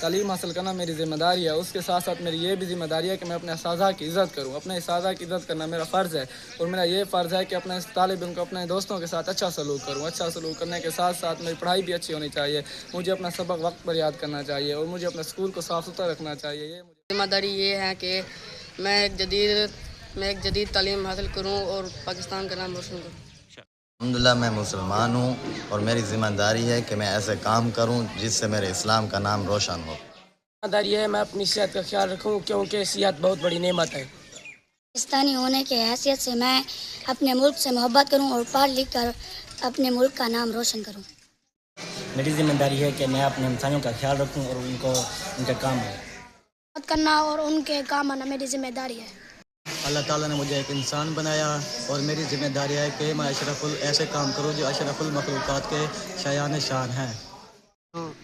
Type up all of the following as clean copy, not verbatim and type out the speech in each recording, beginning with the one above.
تعلیم حاصل کرنا میری ذمہ داری ہے، اس کے ساتھ ساتھ میری یہ بھی ذمہ داری ہے کہ میں اپنے اساتذہ کی عزت کروں. اپنے اساتذہ کی عزت کرنا میرا فرض ہے، اور میرا یہ فرض ہے کہ اپنے طالب علم کو اپنے دوستوں کے ساتھ اچھا سلوک کروں. اچھا سلوک کرنے کے ساتھ ساتھ میری پڑھائی بھی اچھی ہونی چاہیے. مجھے اپنا سبق وقت پر یاد کرنا چاہیے، اور مجھے اپنے اسکول کو صاف ستھرا رکھنا چاہیے. یہ ذمہ داری یہ ہے کہ میں ایک جدید تعلیم حاصل کروں اور پاکستان کا نام روشن کروں. الحمدللہ میں مسلمان ہوں، اور میری ذمہ داری ہے کہ میں ایسے کام کروں جس سے میرے اسلام کا نام روشن ہو. ذمہ داری ہے میں اپنی صحت کا خیال رکھوں، کیونکہ صحت بہت بڑی نعمت ہے. پاکستانی ہونے کی حیثیت سے میں اپنے ملک سے محبت کروں اور پڑھ لکھ کر اپنے ملک کا نام روشن کروں. میری ذمہ داری ہے کہ میں اپنے ہمسایوں کا خیال رکھوں اور ان کا کام ہے. مدد کرنا اور ان کے کام آنا میری ذمہ داری ہے. اللہ تعالیٰ نے مجھے ایک انسان بنایا، اور میری ذمہ داری ہے کہ میں ایسے کام کروں جو اشرف المخلوقات کے شایان شان ہیں.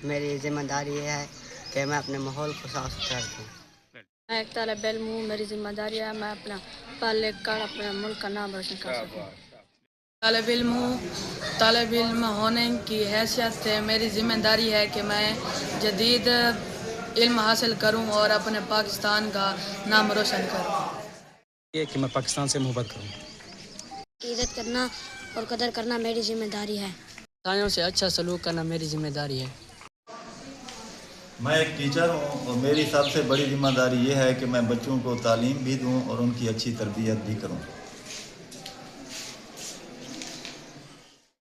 میری ذمہ داری یہ ہے کہ میں اپنے ماحول کو صاف ستھرا رکھوں. میں ایک طالب علم ہوں، میری ذمہ داری ہے میں اپنا پڑھ لکھ کر اپنے ملک کا نام روشن کر سکوں. طالب علم ہوں. طالب علم ہونے کی حیثیت سے میری ذمہ داری ہے کہ میں جدید علم حاصل کروں اور اپنے پاکستان کا نام روشن کروں. یہ کہ میں پاکستان سے محبت کروں. عزت کرنا اور قدر کرنا میری ذمہ داری ہے. انسانوں سے اچھا سلوک کرنا میری ذمہ داری ہے. میں ایک ٹیچر ہوں، اور میری سب سے بڑی ذمہ داری یہ ہے کہ میں بچوں کو تعلیم بھی دوں اور ان کی اچھی تربیت بھی کروں.